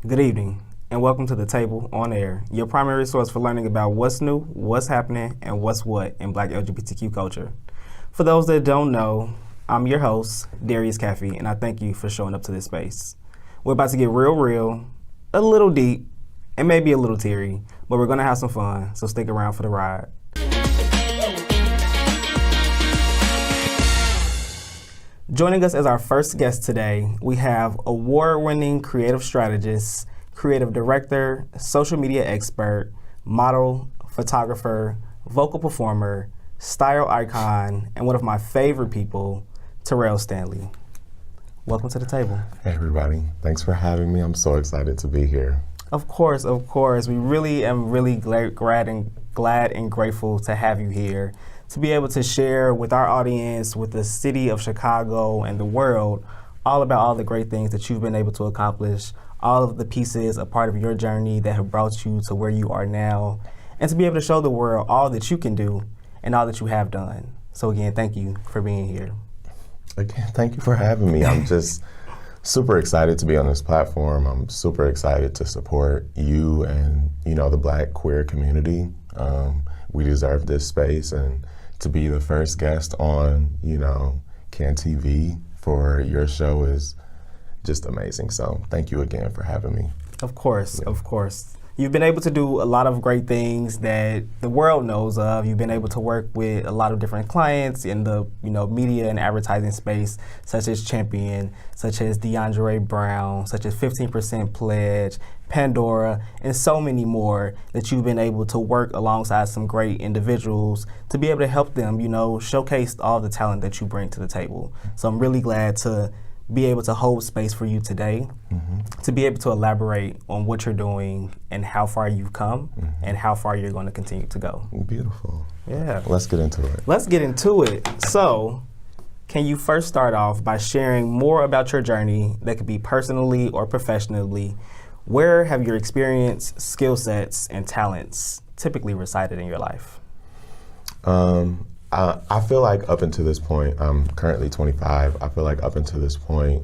Good evening, and welcome to The Table on Air, your primary source for learning about what's new, what's happening, and what's what in Black LGBTQ culture. For those that don't know, I'm your host, Darius Caffey, and I thank you for showing up to this space. We're about to get real, a little deep, and maybe a little teary, but we're going to have some fun, so stick around for the ride. Joining us as our first guest today, we have award-winning creative strategist, creative director, social media expert, model, photographer, vocal performer, style icon, and one of my favorite people, Terrell Stanley. Welcome to the table. Hey everybody, thanks for having me. I'm so excited to be here. Of course. We really am glad and grateful to have you here, to be able to share with our audience, with the city of Chicago and the world, all about all the great things that you've been able to accomplish, all of the pieces, a part of your journey that have brought you to where you are now, and to be able to show the world all that you can do and all that you have done. So again, thank you for being here. Again, thank you for having me. I'm just super excited to be on this platform. I'm super excited to support you and, the Black queer community. We deserve this space, and to be the first guest on, Can TV for your show is just amazing. So thank you again for having me. Of course. You've been able to do a lot of great things that the world knows of. You've been able to work with a lot of different clients in the media and advertising space, such as Champion, such as DeAndre Brown, such as 15% Pledge, Pandora, and so many more that you've been able to work alongside some great individuals to be able to help them, showcase all the talent that you bring to the table. So I'm really glad to be able to hold space for you today, to be able to elaborate on what you're doing and how far you've come and how far you're going to continue to go. Beautiful. Yeah. Let's get into it. So, can you first start off by sharing more about your journey that could be personally or professionally? Where have your experience, skill sets, and talents typically resided in your life? I feel like up until this point, I'm currently 25. I feel like up until this point,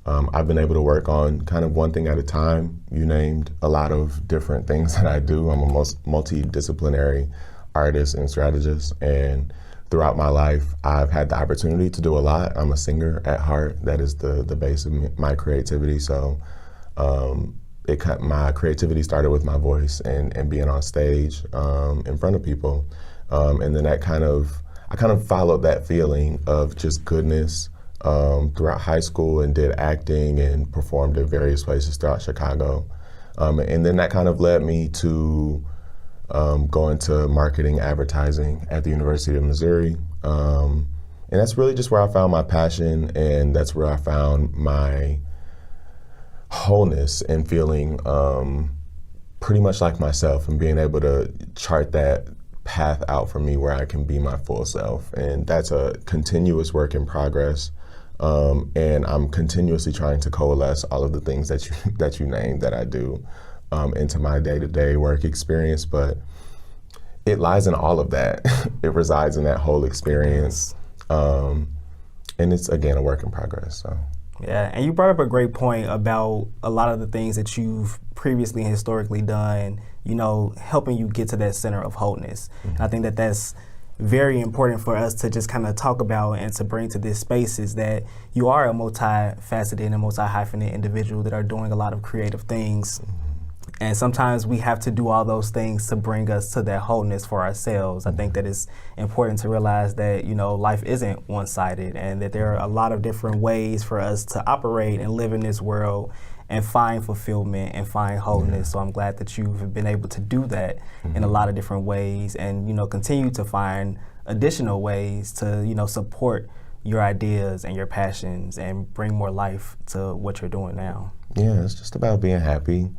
I've been able to work on kind of one thing at a time. You named a lot of different things that I do. I'm a multidisciplinary artist and strategist, and throughout my life, I've had the opportunity to do a lot. I'm a singer at heart. That is the base of my creativity. So my creativity started with my voice and being on stage in front of people. And then I kind of followed that feeling of just goodness throughout high school and did acting and performed at various places throughout Chicago. And then that kind of led me to go into marketing advertising at the University of Missouri. And that's really just where I found my passion, and that's where I found my wholeness and feeling pretty much like myself and being able to chart that path out for me where I can be my full self. And that's a continuous work in progress. And I'm continuously trying to coalesce all of the things that you named that I do into my day-to-day work experience. But it lies in all of that. It resides in that whole experience. And it's, again, a work in progress. So. Yeah, and you brought up a great point about a lot of the things that you've previously and historically done, helping you get to that center of wholeness. And I think that that's very important for us to just kind of talk about and to bring to this space, is that you are a multifaceted and multi-hyphenate individual that are doing a lot of creative things. And sometimes we have to do all those things to bring us to that wholeness for ourselves. I think that it's important to realize that, life isn't one-sided, and that there are a lot of different ways for us to operate and live in this world and find fulfillment and find wholeness. So I'm glad that you've been able to do that in a lot of different ways, and, continue to find additional ways to, support your ideas and your passions and bring more life to what you're doing now. Yeah, it's just about being happy,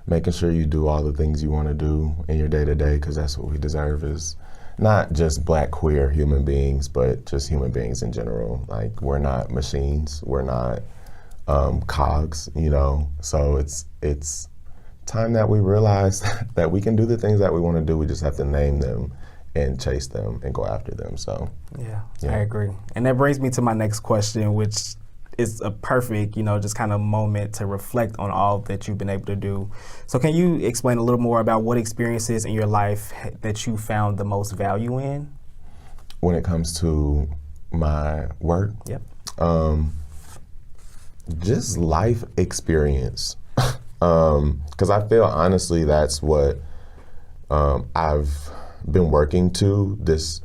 making sure you do all the things you want to do in your day-to-day, because that's what we deserve, is not just Black queer human beings, but just human beings in general. Like, we're not machines, we're not cogs, so it's time that we realize that we can do the things that we want to do. We just have to name them and chase them and go after them. So yeah, I agree. And that brings me to my next question, which it's a perfect, just kind of moment to reflect on all that you've been able to do. So can you explain a little more about what experiences in your life that you found the most value in? When it comes to my work, Yep. Just life experience. Because I feel honestly that's what I've been working to this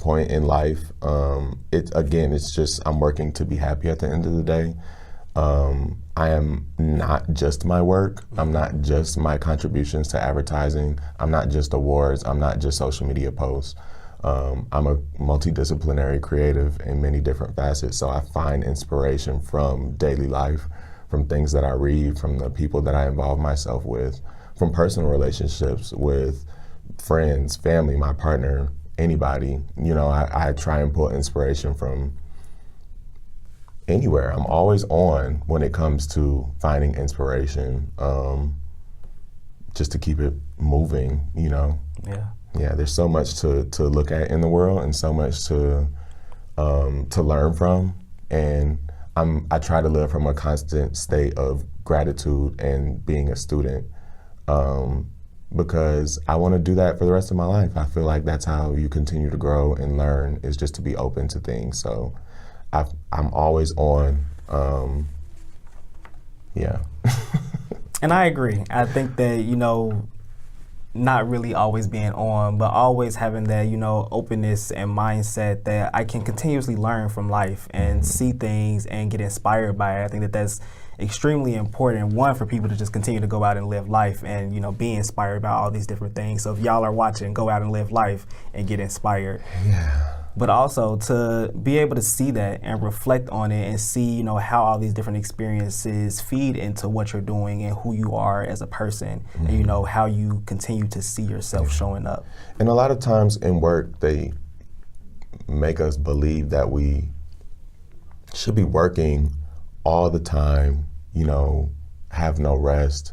point in life. It's just I'm working to be happy at the end of the day. I am not just my work. I'm not just my contributions to advertising. I'm not just awards. I'm not just social media posts. I'm a multidisciplinary creative in many different facets. So I find inspiration from daily life, from things that I read, from the people that I involve myself with, from personal relationships with friends, family, my partner, anybody. I try and pull inspiration from anywhere. I'm always on when it comes to finding inspiration, just to keep it moving, Yeah. Yeah, there's so much to look at in the world and so much to learn from. And I try to live from a constant state of gratitude and being a student, because I want to do that for the rest of my life. I feel like that's how you continue to grow and learn, is just to be open to things. So I'm always on, yeah. And I agree. I think that, not really always being on, but always having that, openness and mindset that I can continuously learn from life and see things and get inspired by it. I think that that's extremely important, one, for people to just continue to go out and live life and, be inspired by all these different things. So if y'all are watching, go out and live life and get inspired. Yeah. But also to be able to see that and reflect on it and see, how all these different experiences feed into what you're doing and who you are as a person, and, how you continue to see yourself showing up. And a lot of times in work, they make us believe that we should be working all the time, have no rest.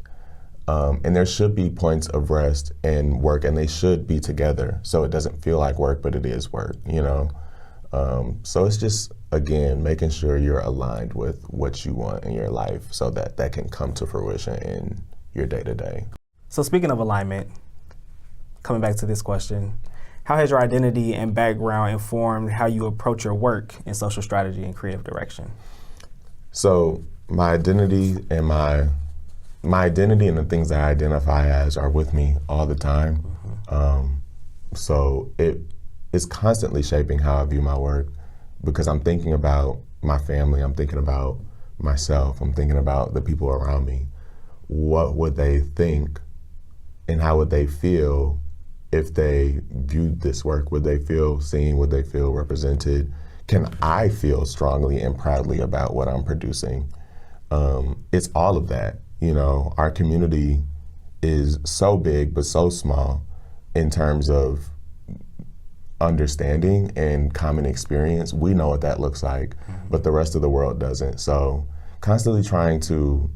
And there should be points of rest and work, and they should be together. So it doesn't feel like work, but it is work, So it's just, again, making sure you're aligned with what you want in your life so that that can come to fruition in your day-to-day. So speaking of alignment, coming back to this question, how has your identity and background informed how you approach your work in social strategy and creative direction? So my identity and the things that I identify as are with me all the time. So it is constantly shaping how I view my work, because I'm thinking about my family, I'm thinking about myself, I'm thinking about the people around me. What would they think and how would they feel if they viewed this work? Would they feel seen? Would they feel represented? Can I feel strongly and proudly about what I'm producing? It's all of that. Our community is so big but so small in terms of understanding and common experience. We know what that looks like, but the rest of the world doesn't. So constantly trying to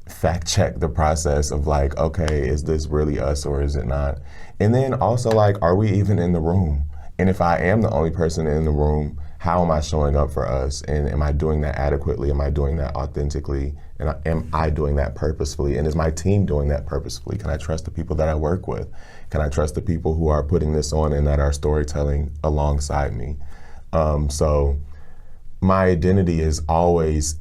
fact check the process of like, okay, is this really us or is it not? And then also like, are we even in the room? And if I am the only person in the room, how am I showing up for us? And am I doing that adequately? Am I doing that authentically? And am I doing that purposefully? And is my team doing that purposefully? Can I trust the people that I work with? Can I trust the people who are putting this on and that are storytelling alongside me? So my identity is always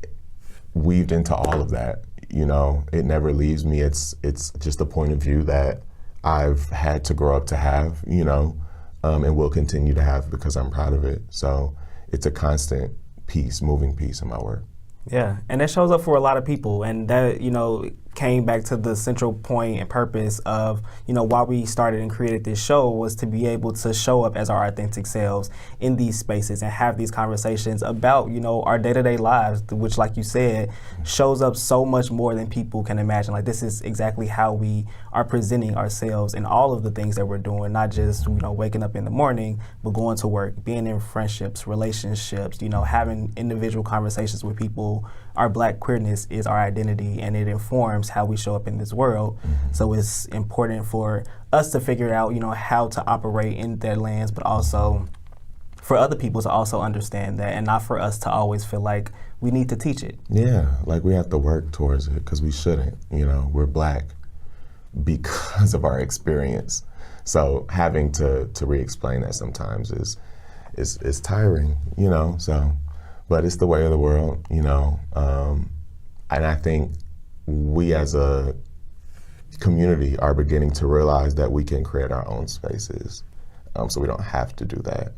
weaved into all of that. It never leaves me. It's just a point of view that I've had to grow up to have, and will continue to have because I'm proud of it. So it's a constant piece, moving piece in my work. Yeah, and that shows up for a lot of people, and that, came back to the central point and purpose of, why we started and created this show, was to be able to show up as our authentic selves in these spaces and have these conversations about, our day-to-day lives, which, like you said, shows up so much more than people can imagine. Like, this is exactly how we are presenting ourselves in all of the things that we're doing, not just, waking up in the morning, but going to work, being in friendships, relationships, having individual conversations with people. Our Black queerness is our identity, and it informs how we show up in this world. So it's important for us to figure out, how to operate in that lens, but also for other people to also understand that, and not for us to always feel like we need to teach it. Yeah, like we have to work towards it because we shouldn't. You know, we're Black because of our experience. So having to re-explain that sometimes is tiring, you know. So, but it's the way of the world, you know. And I think we as a community are beginning to realize that we can create our own spaces, so we don't have to do that.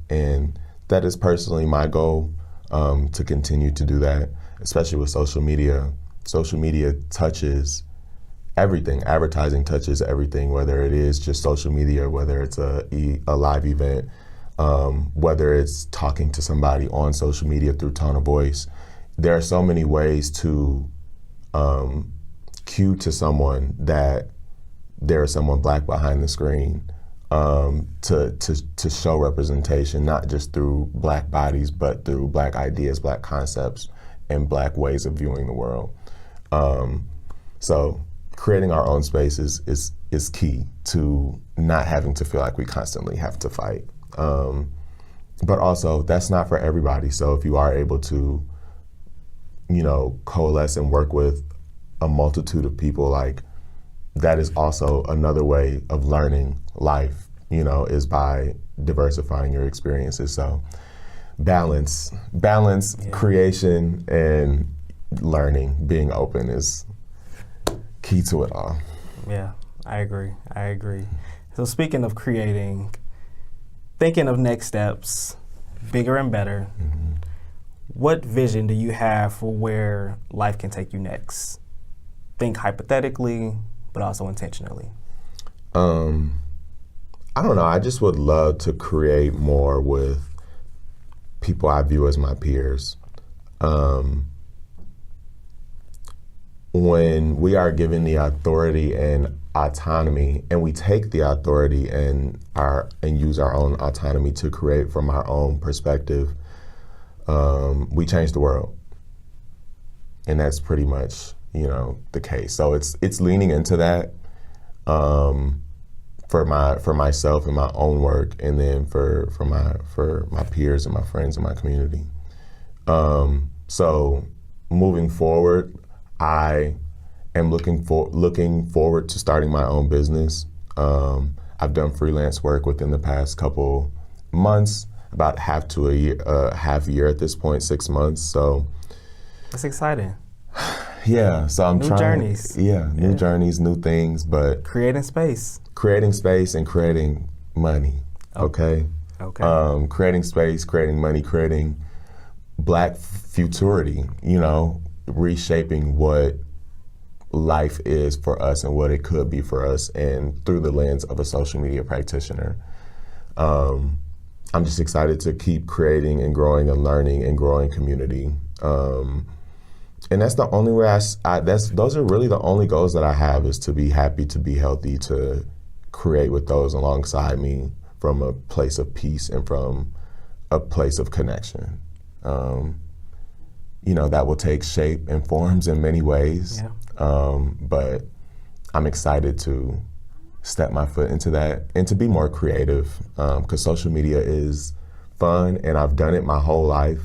And that is personally my goal, to continue to do that, especially with social media. Social media touches everything. Advertising touches everything, whether it is just social media, whether it's a live event, whether it's talking to somebody on social media through tone of voice. There are so many ways to cue to someone that there is someone Black behind the screen, to show representation, not just through Black bodies, but through Black ideas, Black concepts, and Black ways of viewing the world. So creating our own spaces is key to not having to feel like we constantly have to fight. But also, that's not for everybody. So if you are able to, you know, coalesce and work with a multitude of people, like, that is also another way of learning life, you know, is by diversifying your experiences. So balance, yeah. Creation and learning, being open is key to it all. Yeah, I agree. So speaking of creating, thinking of next steps, bigger and better, what vision do you have for where life can take you next? Think hypothetically, but also intentionally. I don't know. I just would love to create more with people I view as my peers. When we are given the authority and autonomy, and we take the authority and use our own autonomy to create from our own perspective, we change the world. And that's pretty much, you know, the case. So it's leaning into that for myself and my own work, and then for my peers and my friends and my community. So moving forward, I am looking forward to starting my own business. I've done freelance work within the past couple months, about half year at this point, 6 months. So that's exciting. Yeah, so I'm new trying. Journeys. New journeys, new things, but creating space and creating money. Okay. Creating space, creating money, creating Black futurity. You know, reshaping what life is for us and what it could be for us, and through the lens of a social media practitioner. I'm just excited to keep creating and growing and learning and growing community. And that's the only way those are really the only goals that I have, is to be happy, to be healthy, to create with those alongside me from a place of peace and from a place of connection. You know, that will take shape and forms in many ways. Yeah. But I'm excited to step my foot into that and to be more creative, because social media is fun, and I've done it my whole life,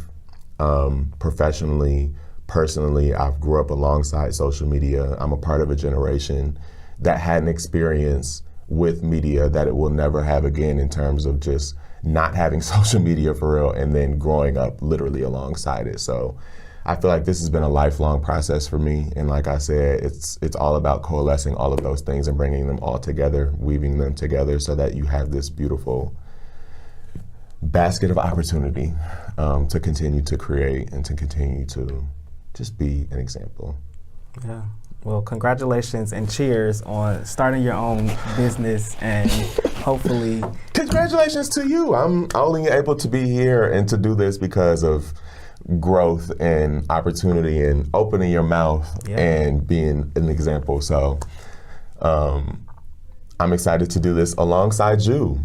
professionally, personally. I've grew up alongside social media. I'm a part of a generation that had an experience with media that it will never have again, in terms of just not having social media for real, and then growing up literally alongside it. So I feel like this has been a lifelong process for me. And like I said, it's all about coalescing all of those things and bringing them all together, weaving them together, so that you have this beautiful basket of opportunity to continue to create and to continue to just be an example. Yeah. Well, congratulations and cheers on starting your own business, and hopefully... Congratulations to you. I'm only able to be here and to do this because of growth and opportunity and opening your mouth, yeah, and being an example. So I'm excited to do this alongside you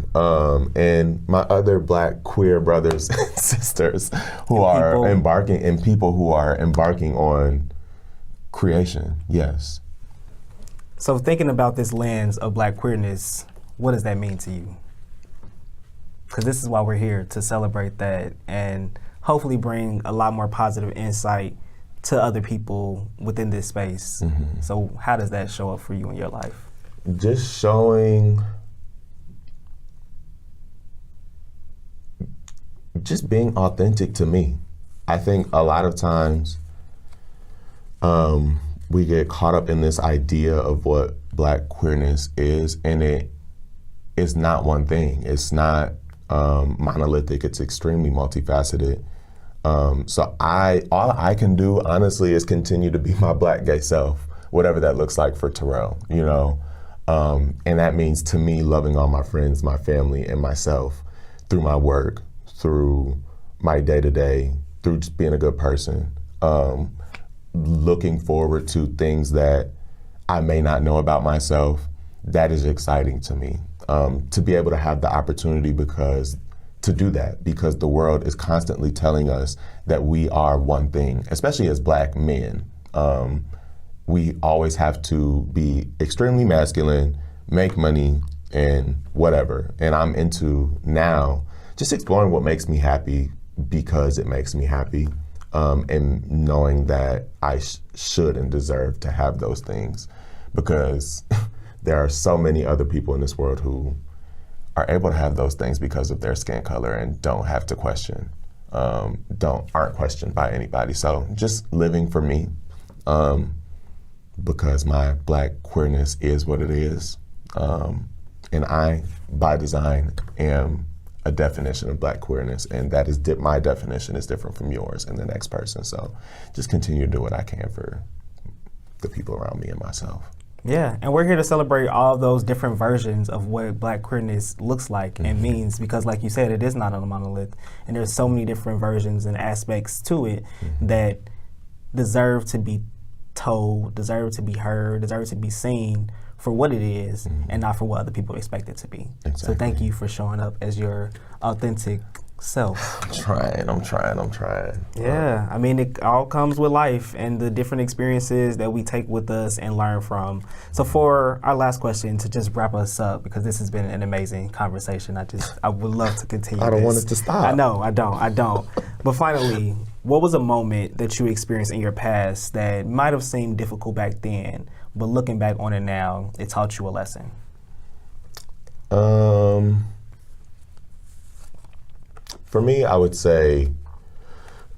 and my other Black queer brothers and sisters who are embarking, and people who are embarking on creation. Yes. So thinking about this lens of Black queerness, what does that mean to you? because this is why we're here, to celebrate that and hopefully bring a lot more positive insight to other people within this space. So how does that show up for you in your life? Just showing, just being authentic to me. I think a lot of times we get caught up in this idea of what Black queerness is, and it is not one thing. It's not monolithic. It's extremely multifaceted. So all I can do, honestly, is continue to be my Black gay self, whatever that looks like for Terrell, you know? And that means, to me, loving all my friends, my family, and myself through my work, through my day-to-day, through just being a good person, looking forward to things that I may not know about myself. That is exciting to me, to be able to have the opportunity to do that, because the world is constantly telling us that we are one thing, especially as Black men. We always have to be extremely masculine, make money, and whatever. And I'm into now just exploring what makes me happy because it makes me happy, and knowing that I should and deserve to have those things, because there are so many other people in this world who are able to have those things because of their skin color and don't have to question, aren't questioned by anybody. So just living for me, because my Black queerness is what it is. And I, by design, am a definition of Black queerness, and that is my definition is different from yours and the next person. So just continue to do what I can for the people around me and myself. Yeah, and we're here to celebrate all those different versions of what Black queerness looks like and means, because like you said, it is not a monolith, and there's so many different versions and aspects to it that deserve to be told, deserve to be heard, deserve to be seen for what it is and not for what other people expect it to be. Exactly. So thank you for showing up as your authentic self. I'm trying. Yeah, I mean, it all comes with life and the different experiences that we take with us and learn from. So for our last question, to just wrap us up, because this has been an amazing conversation, I would love to continue. I don't want it to stop. I know, I don't. But finally, what was a moment that you experienced in your past that might have seemed difficult back then, but looking back on it now, it taught you a lesson? For me, I would say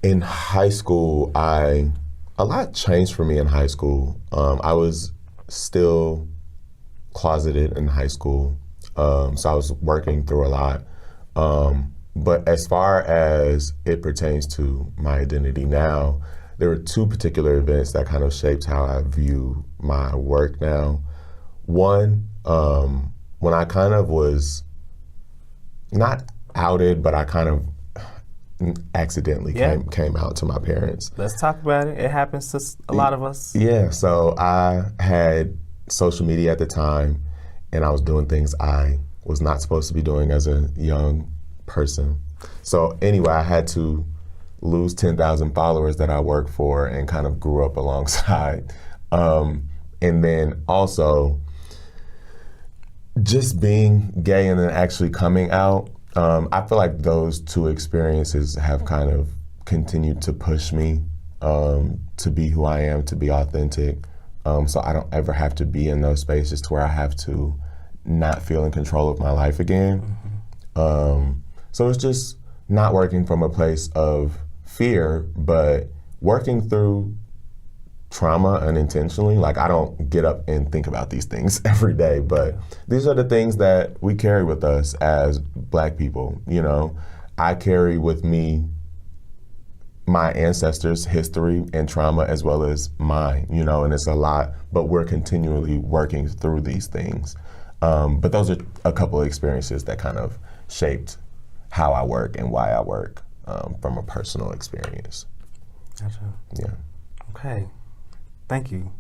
in high school, a lot changed for me in high school. I was still closeted in high school, so I was working through a lot. But as far as it pertains to my identity now, there were two particular events that kind of shaped how I view my work now. One, when I kind of was not outed, but I kind of accidentally came out to my parents. Let's talk about it. It happens to a lot of us. Yeah, so I had social media at the time, and I was doing things I was not supposed to be doing as a young person. So anyway, I had to lose 10,000 followers that I worked for and kind of grew up alongside. And then also just being gay and then actually coming out. I feel like those two experiences have kind of continued to push me to be who I am, to be authentic. So I don't ever have to be in those spaces to where I have to not feel in control of my life again. So it's just not working from a place of fear, but working through trauma unintentionally. Like, I don't get up and think about these things every day, but these are the things that we carry with us as Black people. You know, I carry with me my ancestors' history and trauma as well as mine, you know, and it's a lot, but we're continually working through these things. But those are a couple of experiences that kind of shaped how I work and why I work, from a personal experience. Gotcha. Yeah. Okay. Thank you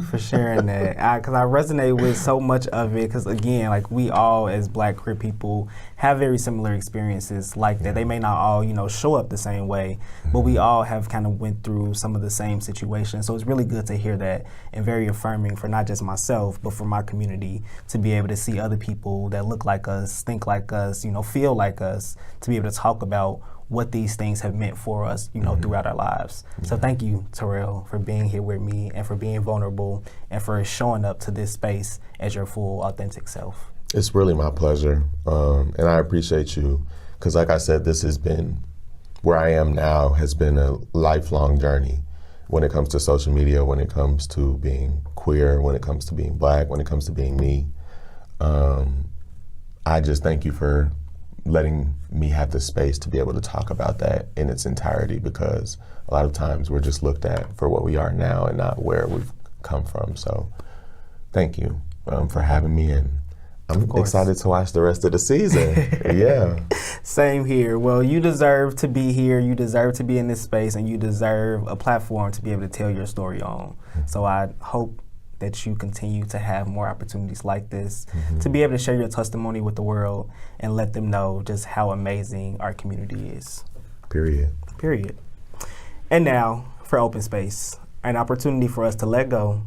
for sharing that. Because I resonate with so much of it. Because again, like we all as Black queer people have very similar experiences like that. They may not all, show up the same way, but we all have kind of went through some of the same situations. So it's really good to hear that and very affirming for not just myself, but for my community to be able to see other people that look like us, think like us, feel like us, to be able to talk about what these things have meant for us, throughout our lives. So thank you, Terrell, for being here with me and for being vulnerable and for showing up to this space as your full, authentic self. It's really my pleasure, and I appreciate you, because like I said, this has been, where I am now has been a lifelong journey when it comes to social media, when it comes to being queer, when it comes to being Black, when it comes to being me. I just thank you for letting me have the space to be able to talk about that in its entirety, because a lot of times we're just looked at for what we are now and not where we've come from. So thank you for having me, and I'm excited to watch the rest of the season. Yeah. Same here. Well, you deserve to be here, you deserve to be in this space, and you deserve a platform to be able to tell your story on. So I hope that you continue to have more opportunities like this, to be able to share your testimony with the world and let them know just how amazing our community is. Period. And now for Open Space, an opportunity for us to let go,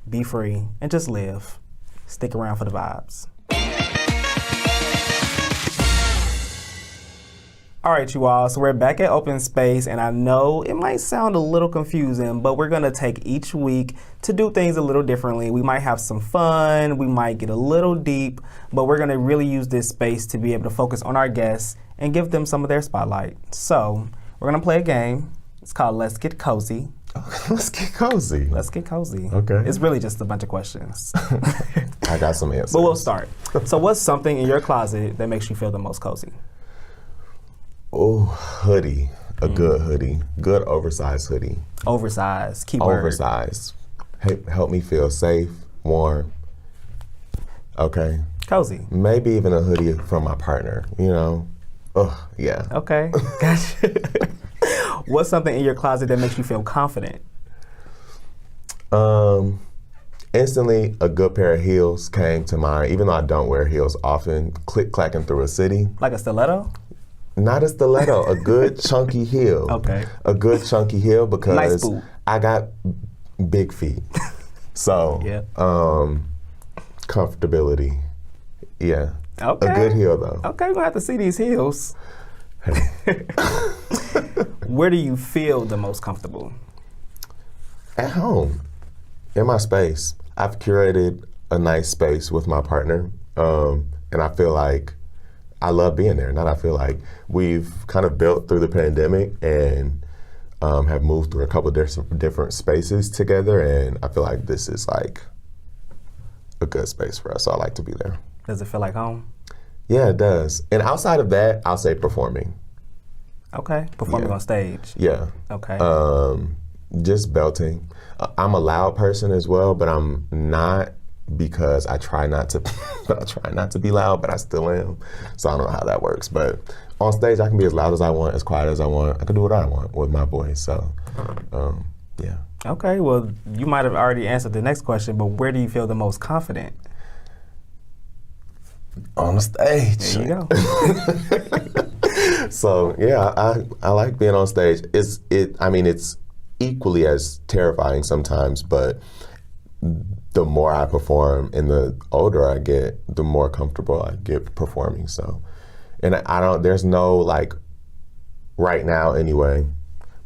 be free, and just live. Stick around for the vibes. All right, you all, so we're back at Open Space, and I know it might sound a little confusing, but we're gonna take each week to do things a little differently. We might have some fun, we might get a little deep, but we're gonna really use this space to be able to focus on our guests and give them some of their spotlight. So we're gonna play a game. It's called Let's Get Cozy. Let's get cozy. Let's get cozy. Okay. It's really just a bunch of questions. I got some answers. But we'll start. So what's something in your closet that makes you feel the most cozy? Oh, hoodie. A good hoodie. Good oversized hoodie. Oversized. Keyword. Oversized. Help me feel safe, warm. Okay. Cozy. Maybe even a hoodie from my partner, Oh, yeah. Okay. Gotcha. What's something in your closet that makes you feel confident? Instantly, a good pair of heels came to mind, even though I don't wear heels often. Click-clacking through a city. Like a stiletto? Not a stiletto, a good chunky heel. Okay. A good chunky heel, because nice boot. I got big feet. So, yeah. Comfortability. Yeah. Okay. A good heel, though. Okay, we're gonna have to see these heels. Where do you feel the most comfortable? At home, in my space. I've curated a nice space with my partner, and I feel like I love being there. I feel like we've kind of built through the pandemic and have moved through a couple of different spaces together, and I feel like this is like a good space for us. So I like to be there. Does it feel like home? Yeah, it does. And outside of that, I'll say performing. Okay, performing on stage. Yeah. Okay. Just belting. I'm a loud person as well, but I'm not, because I try not to. I try not to be loud, but I still am. So I don't know how that works. But on stage, I can be as loud as I want, as quiet as I want. I can do what I want with my voice. So, yeah. Okay. Well, you might have already answered the next question, but where do you feel the most confident? On the stage. There you go. So yeah, I like being on stage. It's equally as terrifying sometimes, but the more I perform and the older I get, the more comfortable I get performing. So, and there's no, like, right now anyway,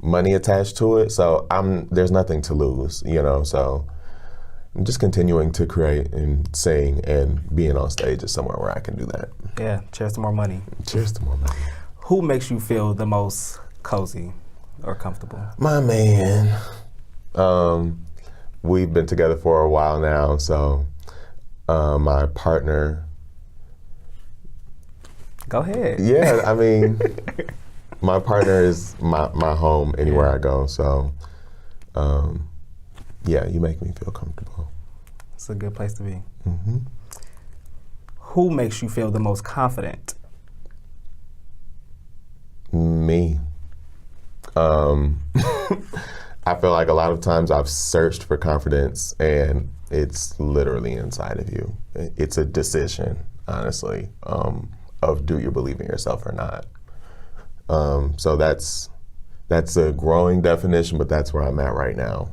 money attached to it. So there's nothing to lose, so I'm just continuing to create and sing, and being on stage is somewhere where I can do that. Yeah, cheers to more money. Cheers to more money. Who makes you feel the most cozy or comfortable? My man. We've been together for a while now, so my partner. Go ahead. Yeah, my partner is my home anywhere I go, so yeah, you make me feel comfortable. It's a good place to be. Mm-hmm. Who makes you feel the most confident? Me. I feel like a lot of times I've searched for confidence and it's literally inside of you. It's a decision, honestly, of do you believe in yourself or not. So that's a growing definition, but that's where I'm at right now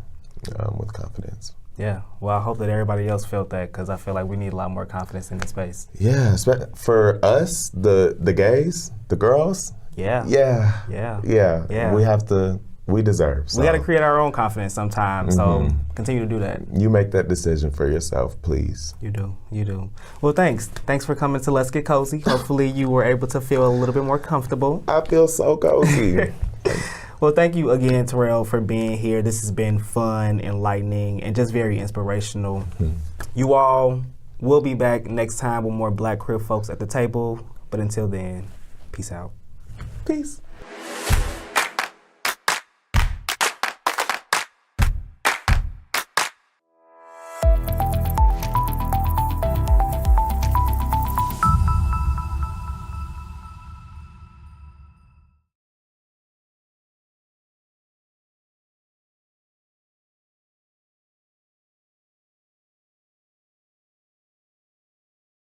with confidence. Yeah, well, I hope that everybody else felt that, because I feel like we need a lot more confidence in this space. Yeah, for us, the gays, the girls. Yeah. We deserve. So. We got to create our own confidence sometimes, so continue to do that. You make that decision for yourself, please. You do. Well, thanks for coming to Let's Get Cozy. Hopefully you were able to feel a little bit more comfortable. I feel so cozy. Well, thank you again, Terrell, for being here. This has been fun, enlightening, and just very inspirational. You all will be back next time with more Black queer folks at the table. But until then, peace out. Peace.